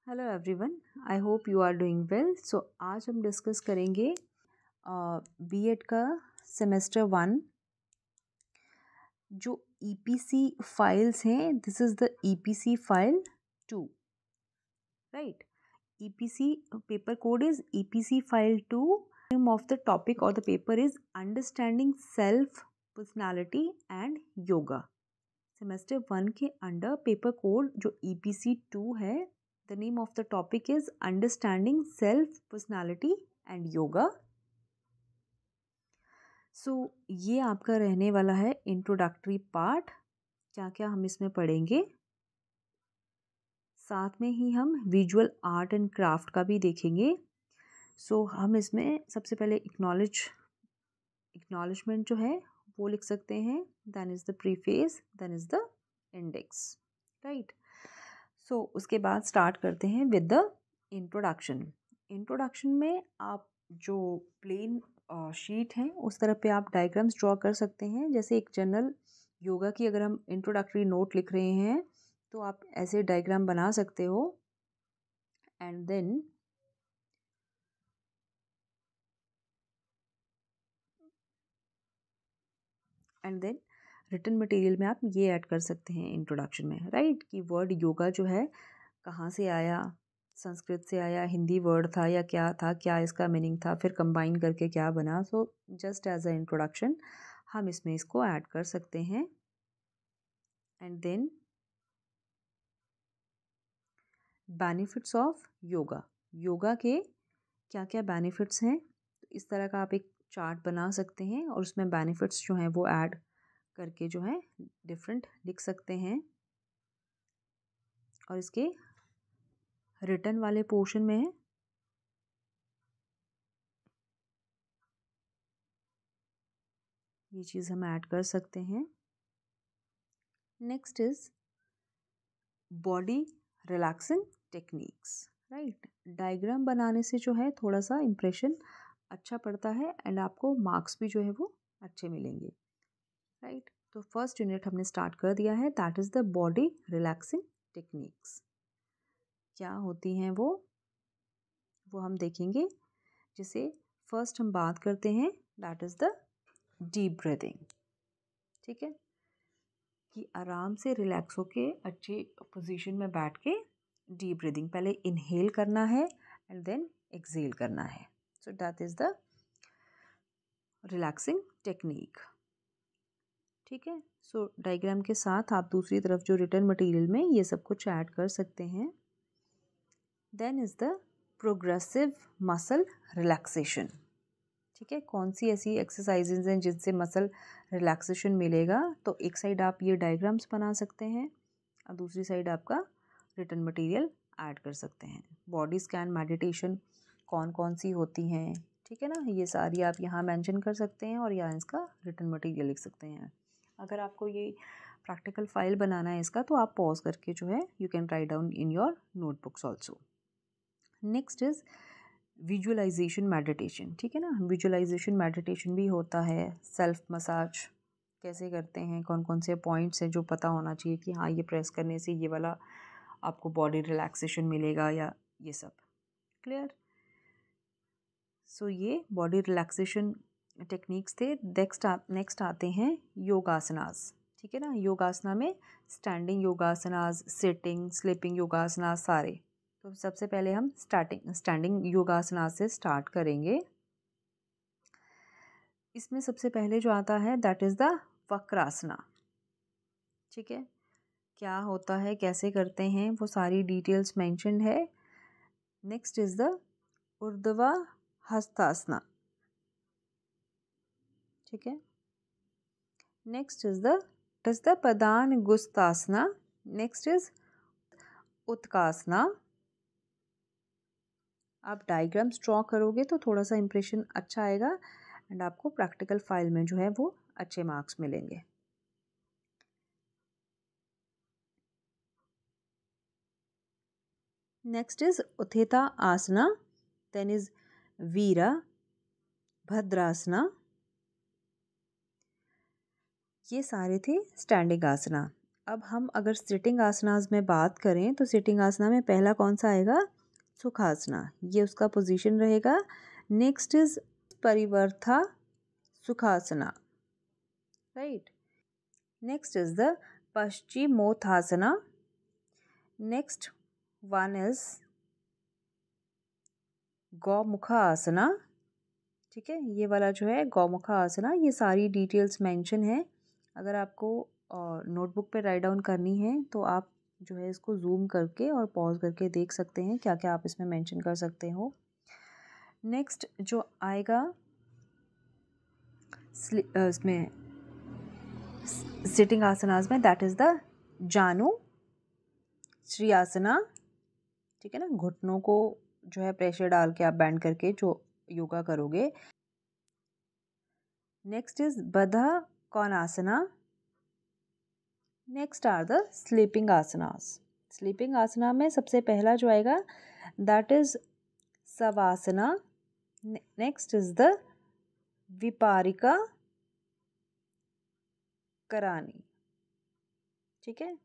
Hello everyone, I hope you are doing well. So आज हम discuss करेंगे B Ed का सेमेस्टर 1 जो ईपीसी फाइल्स हैं। This is the EPC file 2, right. EPC paper code is EPC file 2। Name of the topic और the paper is understanding self, personality and yoga. Semester 1 के under paper code जो EPC 2 है, the name of the topic is understanding self, personality and yoga. सो ये आपका रहने वाला है introductory part. क्या क्या हम इसमें पढ़ेंगे, साथ में ही हम विजुअल आर्ट एंड क्राफ्ट का भी देखेंगे। सो हम इसमें सबसे पहले एक्नॉलेजमेंट जो है वो लिख सकते हैं, then is the preface, then is the index, right. So उसके बाद स्टार्ट करते हैं विद द इंट्रोडक्शन। इंट्रोडक्शन में आप जो प्लेन शीट है उस तरह पे आप डायग्राम्स ड्रॉ कर सकते हैं। जैसे एक जनरल योगा की अगर हम इंट्रोडक्टरी नोट लिख रहे हैं तो आप ऐसे डायग्राम बना सकते हो। एंड देन रिटन मटेरियल में आप ये ऐड कर सकते हैं इंट्रोडक्शन में, राइट। कि वर्ड योगा जो है कहाँ से आया, संस्कृत से आया, हिंदी वर्ड था या क्या था, क्या इसका मीनिंग था, फिर कंबाइन करके क्या बना। So just as a introduction हम इसमें इसको ऐड कर सकते हैं। And then benefits of yoga, yoga के क्या क्या बेनिफिट्स हैं, तो इस तरह का आप एक चार्ट बना सकते हैं और उसमें बेनिफिट्स जो हैं वो ऐड करके जो है डिफरेंट लिख सकते हैं। और इसके रिटन वाले पोर्शन में ये चीज़ हम ऐड कर सकते हैं। Next is body relaxing techniques, right. Diagram बनाने से जो है थोड़ा सा इम्प्रेशन अच्छा पड़ता है एंड आपको मार्क्स भी जो है वो अच्छे मिलेंगे, राइट। तो फर्स्ट यूनिट हमने स्टार्ट कर दिया है, that is the body relaxing techniques. क्या होती हैं वो हम देखेंगे। जैसे फर्स्ट हम बात करते हैं, that is the deep breathing, ठीक है। कि आराम से रिलैक्स होके अच्छे पोजीशन में बैठ के डीप ब्रीदिंग, पहले इनहेल करना है एंड देन एक्सहेल करना है। So that is the relaxing technique, ठीक है। सो डायग्राम के साथ आप दूसरी तरफ जो रिटन मटेरियल में ये सब कुछ ऐड कर सकते हैं। Then is the progressive muscle relaxation, ठीक है। कौन सी ऐसी एक्सरसाइजेज हैं जिनसे मसल रिलैक्सेशन मिलेगा, तो एक साइड आप ये डायग्राम्स बना सकते हैं और दूसरी साइड आपका रिटन मटेरियल ऐड कर सकते हैं। बॉडी स्कैन मेडिटेशन कौन कौन सी होती हैं, ठीक है ना, ये सारी आप यहाँ मेंशन कर सकते हैं और यहाँ इसका रिटन मटेरियल लिख सकते हैं। अगर आपको ये प्रैक्टिकल फाइल बनाना है इसका, तो आप पॉज करके जो है you can write down in your notebooks also. Next is visualisation meditation, ठीक है ना। विजुअलाइजेशन मेडिटेशन भी होता है। सेल्फ मसाज कैसे करते हैं, कौन कौन से पॉइंट्स हैं जो पता होना चाहिए कि हाँ ये प्रेस करने से ये वाला आपको बॉडी रिलैक्सेशन मिलेगा, या ये सब क्लियर। सो ये बॉडी रिलैक्सेशन टेक्निक्स थे। नेक्स्ट आते हैं योगासनास, ठीक है ना। योगासना में standing yogasanas, sitting, sleeping yogasanas सारे। तो सबसे पहले हम स्टैंडिंग योगासना से स्टार्ट करेंगे। इसमें सबसे पहले जो आता है दैट इज़ द वक्रासना, ठीक है। क्या होता है, कैसे करते हैं, वो सारी डिटेल्स मेंशन्ड है। Next is the Urdhva Hastasana, ठीक है। Next is the Padangusthasana. Next is Utkatasana. आप डायग्राम्स ड्रॉ करोगे तो थोड़ा सा इंप्रेशन अच्छा आएगा एंड आपको प्रैक्टिकल फाइल में जो है वो अच्छे मार्क्स मिलेंगे। Next is Utthita asana, then is Virabhadrasana. ये सारे थे स्टैंडिंग आसना। अब हम अगर सिटिंग आसनास में बात करें तो सिटिंग आसना में पहला कौन सा आएगा? सुखासना, ये उसका पोजीशन रहेगा। Next is Parivrtta Sukhasana, right. Next is the Paschimottanasana. Next one is Gomukha asana, ठीक है। ये वाला जो है गौमुखा आसना, ये सारी डिटेल्स मेंशन है। अगर आपको नोटबुक पे राइट डाउन करनी है तो आप जो है इसको जूम करके और पॉज करके देख सकते हैं क्या क्या आप इसमें मेंशन कर सकते हो। नेक्स्ट जो आएगा इसमें सिटिंग आसनास में, दैट इज द जानु श्रीयासना, ठीक है ना। घुटनों को जो है प्रेशर डाल के आप बैंड करके जो योगा करोगे। Next is Baddha Konasana. Next are the sleeping asanas. Sleeping asana में सबसे पहला जो आएगा that is Shavasana. Next is the Viparita Karani, ठीक है।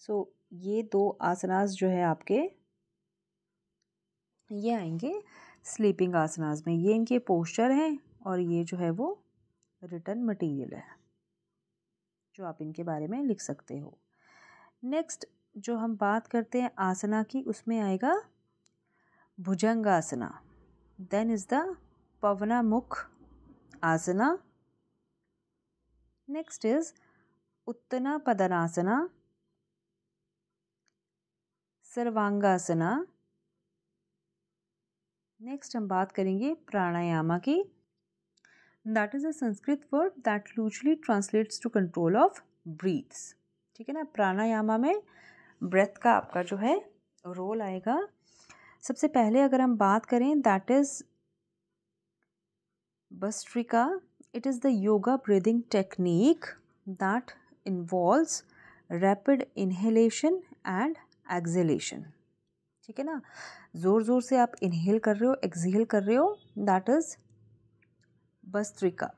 सो ये दो आसनास जो है आपके ये आएंगे स्लीपिंग आसनास में। ये इनके पोस्चर हैं और ये जो है वो रिटन मटेरियल है जो आप इनके बारे में लिख सकते हो। नेक्स्ट जो हम बात करते हैं आसना की, उसमें आएगा Bhujangasana. Then is the Pavanamukta asana. Next is Uttana Padasana, Sarvangasana. Next हम बात करेंगे प्राणायामा की। That is a Sanskrit word that loosely translates to control of breaths, ठीक है ना। प्राणायामा में ब्रेथ का आपका जो है रोल आएगा। सबसे पहले अगर हम बात करें that is bhastrika. It is the yoga breathing technique that involves rapid inhalation and exhalation, ठीक है ना। ज़ोर ज़ोर से आप इनहेल कर रहे हो, एक्सहेल कर रहे हो, that is bhastrika.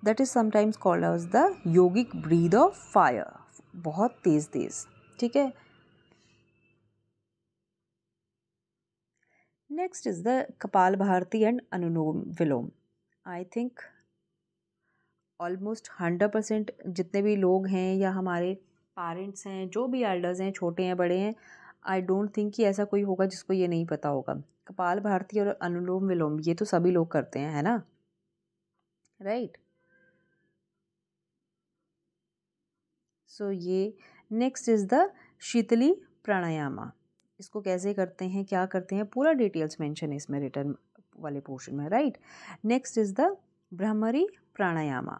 That is sometimes called as the yogic breath of fire, बहुत तेज तेज, ठीक है। Next is the kapal bharti and anulom vilom. I think almost 100% जितने भी लोग हैं या हमारे पेरेंट्स हैं, जो भी एल्डर्स हैं, छोटे हैं बड़े हैं, आई डोंट थिंक कि ऐसा कोई होगा जिसको ये नहीं पता होगा। कपाल भारती और अनुलोम विलोम ये तो सभी लोग करते हैं, है ना, राइट। सो ये नेक्स्ट इज द शीतली प्राणायामा। इसको कैसे करते हैं, क्या करते हैं, पूरा डिटेल्स मेंशन है इसमें रिटर्न वाले पोर्शन में, right. Next is the Bhramari pranayama.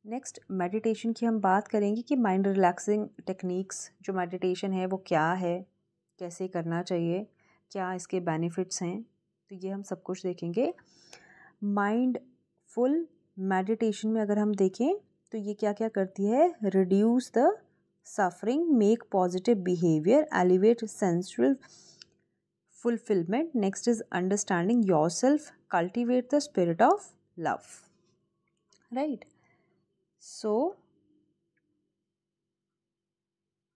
Next meditation की हम बात करेंगे कि माइंड रिलैक्सिंग टेक्निक्स जो मेडिटेशन है वो क्या है, कैसे करना चाहिए, क्या इसके बेनिफिट्स हैं, तो ये हम सब कुछ देखेंगे। माइंडफुल मेडिटेशन में अगर हम देखें तो ये क्या क्या करती है, reduce the suffering, make positive behaviour, elevate sensual fulfillment. Next is understanding yourself, cultivate the spirit of love, right. So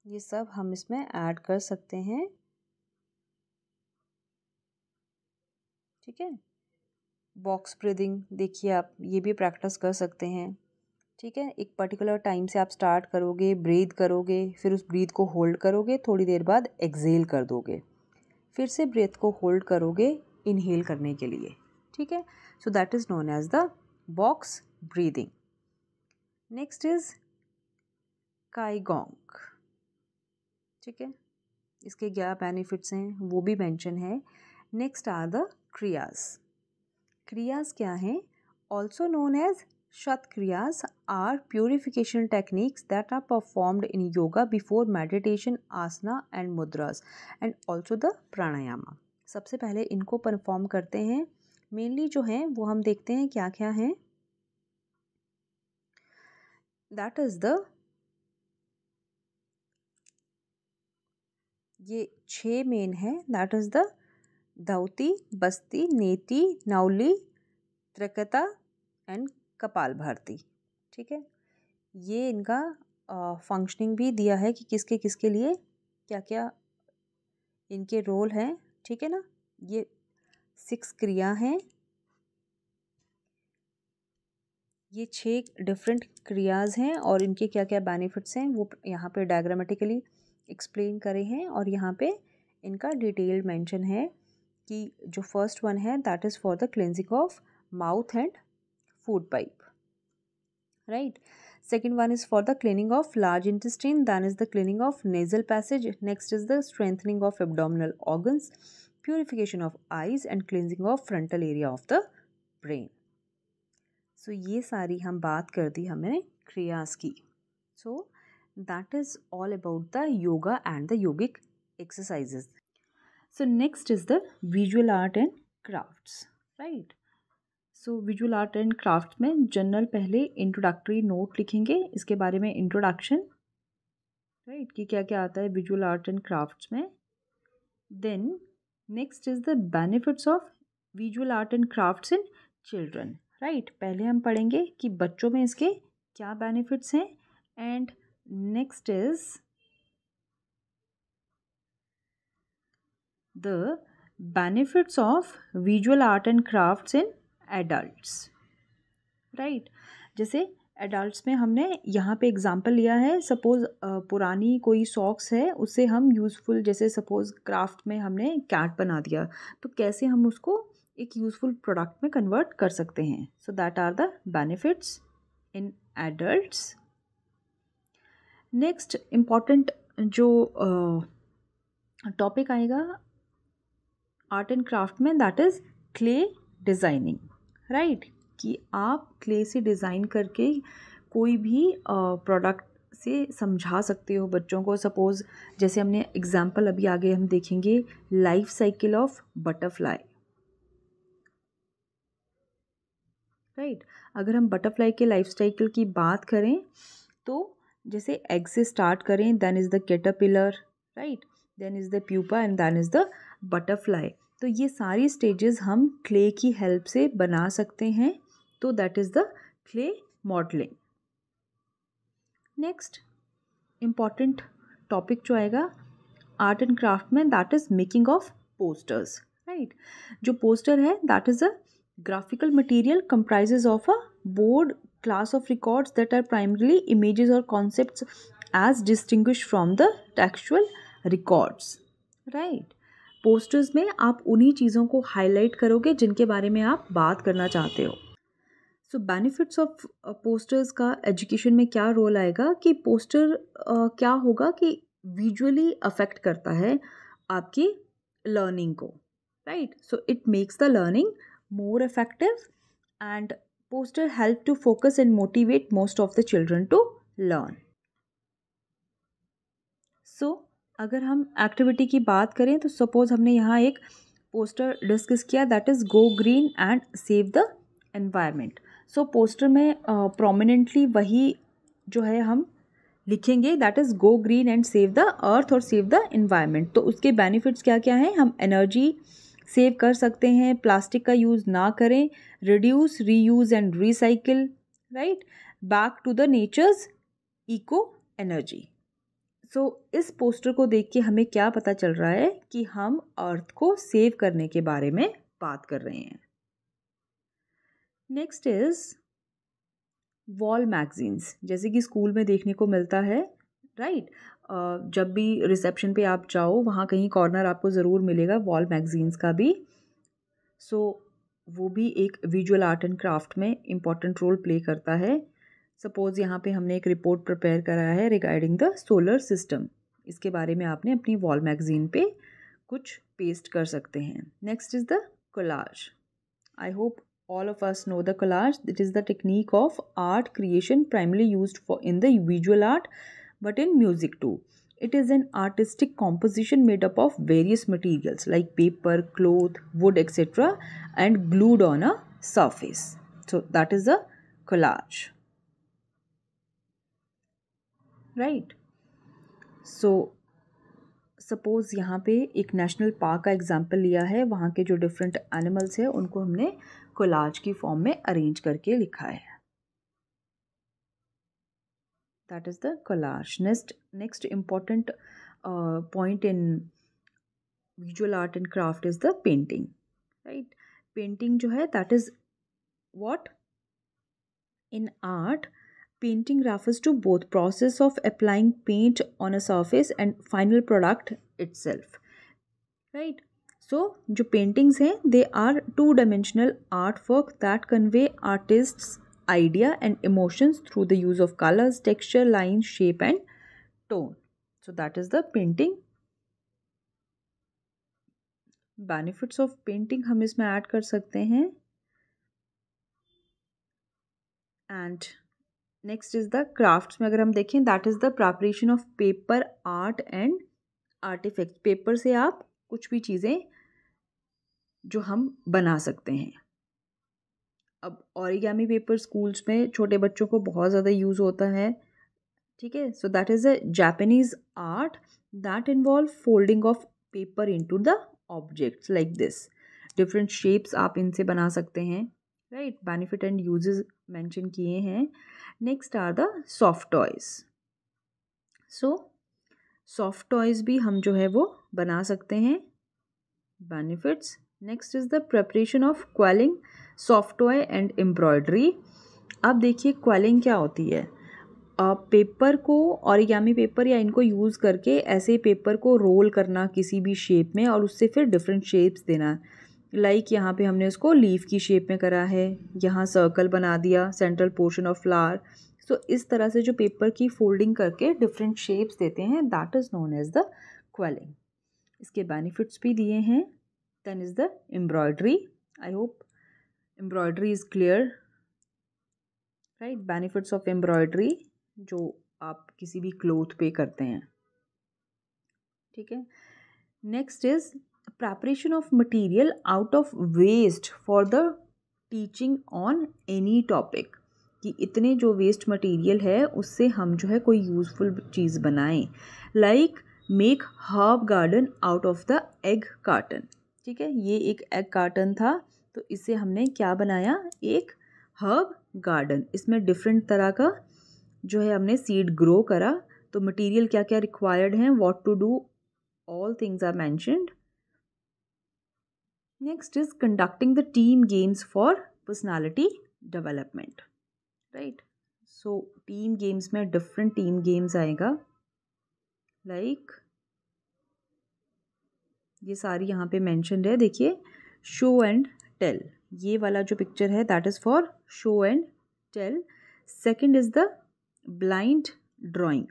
ये सब हम इसमें ऐड कर सकते हैं, ठीक है। बॉक्स ब्रीदिंग देखिए आप, ये भी प्रैक्टिस कर सकते हैं, ठीक है। एक पर्टिकुलर टाइम से आप स्टार्ट करोगे, ब्रीथ करोगे, फिर उस ब्रीथ को होल्ड करोगे, थोड़ी देर बाद एक्सेल कर दोगे, फिर से ब्रेथ को होल्ड करोगे इनहेल करने के लिए, ठीक है। So that is known as the box breathing. Next is qigong, ठीक है। इसके क्या बेनिफिट्स हैं वो भी मेंशन है। Next are the kriyas. Kriyas क्या हैं, also known as shat kriyas, are purification techniques that are performed in yoga before meditation, asana and mudras and also the pranayama. सबसे पहले इनको परफॉर्म करते हैं। मेनली जो हैं वो हम देखते हैं क्या क्या हैं, दैट इज द ये 6 मेन है, दैट इज द धौती, बस्ती, नेति, नाउली, त्रिकता एंड कपाल भारती, ठीक है। ये इनका फंक्शनिंग भी दिया है कि किसके किसके लिए क्या क्या इनके रोल हैं, ठीक है ना। ये 6 क्रिया हैं, ये 6 डिफरेंट क्रियाज हैं और इनके क्या क्या बेनिफिट्स हैं वो यहाँ पे डायग्रामेटिकली एक्सप्लेन करे हैं। और यहाँ पे इनका डिटेल्ड मेंशन है कि जो फर्स्ट वन है that is for the cleansing of mouth and food pipe, right. Second one is for the cleaning of large intestine, then is the cleaning of nasal passage, next is the strengthening of abdominal organs, purification of eyes and cleansing of frontal area of the brain. So ये सारी हम बात कर दी हमने क्रियास की. So that is all about the yoga and the yogic exercises. So next is the visual art and crafts, right. So visual art and craft में general पहले introductory note लिखेंगे, इसके बारे में इंट्रोडक्शन, राइट, कि क्या क्या आता है विजुअल आर्ट एंड क्राफ्ट्स में. Then next is the benefits of visual art and crafts in children, right. पहले हम पढ़ेंगे कि बच्चों में इसके क्या बेनिफिट्स हैं. And next is the benefits of visual art and crafts in adults, right. जैसे एडल्ट्स में हमने यहाँ पे एग्जांपल लिया है, सपोज़ पुरानी कोई सॉक्स है उससे हम यूज़फुल, जैसे सपोज़ क्राफ्ट में हमने कैट बना दिया, तो कैसे हम उसको एक यूज़फुल प्रोडक्ट में कन्वर्ट कर सकते हैं. So that are the benefits in adults. Next important जो टॉपिक आएगा आर्ट एंड क्राफ्ट में that is clay designing, right. कि आप क्ले से डिज़ाइन करके कोई भी प्रोडक्ट से समझा सकते हो बच्चों को. सपोज़ जैसे हमने एग्जांपल अभी आगे हम देखेंगे life cycle of butterfly, right. अगर हम बटरफ्लाई के लाइफ साइकिल की बात करें तो जैसे एग से स्टार्ट करें, then is the caterpillar, right, then is the pupa and then is the butterfly. तो ये सारी स्टेजेस हम क्ले की हेल्प से बना सकते हैं. तो that is the clay modelling. Next important topic जो आएगा आर्ट एंड क्राफ्ट में that is making of posters, right. जो पोस्टर है that is a graphical material comprises of a board class of records that are primarily images or concepts as distinguished from the textual records, right. Posters में आप उन्हीं चीज़ों को highlight करोगे जिनके बारे में आप बात करना चाहते हो. सो बेनिफिट्स ऑफ पोस्टर्स का एजुकेशन में क्या रोल आएगा कि पोस्टर क्या होगा कि विजुअली अफेक्ट करता है आपकी लर्निंग को, right. So it makes the learning more effective and poster help to focus and motivate most of the children to learn. So अगर हम एक्टिविटी की बात करें तो सपोज हमने यहाँ एक पोस्टर डिस्कस किया that is go green and save the environment. So poster में प्रोमिनेंटली वही जो है हम लिखेंगे that is go green and save the earth और सेव द एनवायरनमेंट. तो उसके बेनिफिट्स क्या क्या हैं, हम एनर्जी सेव कर सकते हैं, प्लास्टिक का यूज़ ना करें, reduce reuse and recycle, right, back to the nature's eco energy. So इस पोस्टर को देख के हमें क्या पता चल रहा है कि हम अर्थ को सेव करने के बारे में बात कर रहे हैं. नेक्स्ट इज वॉल मैगजीन्स, जैसे कि स्कूल में देखने को मिलता है, राइट. जब भी रिसेप्शन पे आप जाओ वहाँ कहीं कॉर्नर आपको ज़रूर मिलेगा वॉल मैगजीन्स का भी. सो वो भी एक विजुअल आर्ट एंड क्राफ्ट में इम्पॉर्टेंट रोल प्ले करता है. सपोज़ यहाँ पे हमने एक रिपोर्ट प्रिपेयर करा है रिगार्डिंग द सोलर सिस्टम, इसके बारे में आपने अपनी वॉल मैगजीन पे कुछ पेस्ट कर सकते हैं. Next is the collage. I hope all of us know the collage. It is the technique of art creation primarily used for in the visual art but in music too. It is an artistic composition made up of various materials like paper, cloth, wood, etc. and glued on a surface. So that is a collage, right. So suppose यहाँ पे एक national park का example लिया है, वहाँ के जो different animals हैं उनको हमने कोलाज की फॉर्म में अरेंज करके लिखा है. that is the collage. Next important point in visual art and craft is the painting, right? Painting जो है, that is what in art, painting refers to both process of applying paint on a surface and final product itself, right? So जो paintings हैं, they are two-dimensional artwork that convey artists' idea and emotions through the use of colors, texture, lines, shape and tone. So that is the painting. Benefits of painting हम इसमें add कर सकते हैं. And next is the crafts में अगर हम देखें, that is the preparation of paper, art and artifacts. Paper से आप कुछ भी चीज़ें जो हम बना सकते हैं. अब ऑरिगेमी पेपर स्कूल्स में छोटे बच्चों को बहुत ज़्यादा यूज़ होता है, ठीक है. So that is a Japanese art that involve folding of paper into the objects like this. Different shapes आप इनसे बना सकते हैं, right. Benefit and uses mention किए हैं. Next are the soft toys. So soft toys भी हम जो है वो बना सकते हैं. Benefits. Next is the preparation of quilling, soft toy and embroidery. अब देखिए क्वेलिंग क्या होती है. पेपर को, ऑरिगेमी पेपर या इनको यूज़ करके ऐसे पेपर को रोल करना किसी भी शेप में और उससे फिर डिफरेंट शेप्स देना. लाइक यहाँ पे हमने उसको लीफ की शेप में करा है, यहाँ सर्कल बना दिया, सेंट्रल पोर्शन ऑफ फ्लावर. सो इस तरह से जो पेपर की फोल्डिंग करके डिफरेंट शेप्स देते हैं, that is known as the quilling. इसके बेनिफिट्स भी दिए हैं. Then is the embroidery. I hope embroidery is clear, right. Benefits of embroidery जो आप किसी भी क्लोथ पे करते हैं, ठीक है. Next is preparation of material out of waste for the teaching on any topic. कि इतने जो वेस्ट मटेरियल है उससे हम जो है कोई यूज़फुल चीज़ बनाएं. Like make herb garden out of the egg carton. ठीक है, ये एक एग कार्टन था तो इससे हमने क्या बनाया, एक हर्ब गार्डन. इसमें डिफरेंट तरह का जो है हमने सीड ग्रो करा. तो मटेरियल क्या क्या रिक्वायर्ड हैं, what to do, all things are mentioned. Next is conducting the team games for personality development, right. So team games में डिफरेंट टीम गेम्स आएगा. लाइक ये सारी यहाँ पे मेंशन्ड है. देखिए शो एंड टेल, ये वाला जो पिक्चर है that is for show and tell. Second is the blind drawing,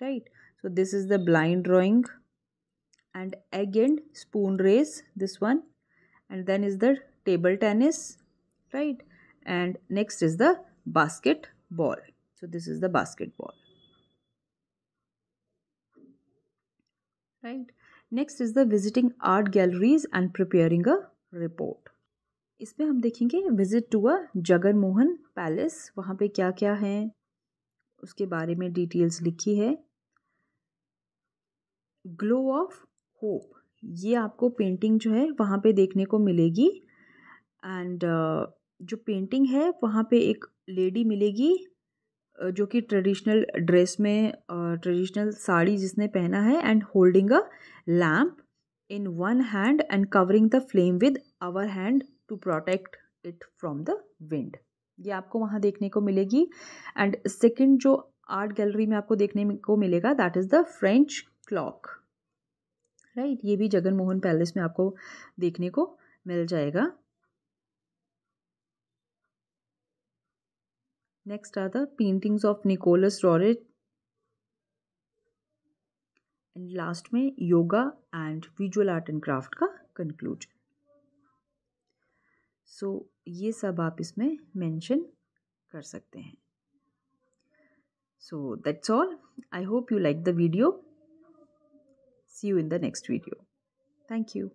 right. So this is the blind drawing. And egg and spoon race, this one. And then is the table tennis, right. And next is the basketball. So this is the basketball, right. Next is the visiting art galleries and preparing a report. इसमें हम देखेंगे visit to a Jagan Mohan palace. वहाँ पे क्या क्या है उसके बारे में डिटेल्स लिखी है. ग्लो ऑफ होप, ये आपको पेंटिंग जो है वहाँ पे देखने को मिलेगी. एंड जो पेंटिंग है वहाँ पे एक लेडी मिलेगी जो कि ट्रेडिशनल ड्रेस में, ट्रेडिशनल साड़ी जिसने पहना है, and holding a lamp in one hand and covering the flame with our hand to protect it from the wind. ये आपको वहाँ देखने को मिलेगी. एंड सेकंड जो आर्ट गैलरी में आपको देखने को मिलेगा that is the French clock, right. ये भी जगन मोहन पैलेस में आपको देखने को मिल जाएगा. Next are the paintings of Nicholas Roerich. And last में yoga and visual art and craft का कंक्लूजन. सो ये सब आप इसमें मेंशन कर सकते हैं. So that's all. I hope you liked the video. See you in the next video. Thank you.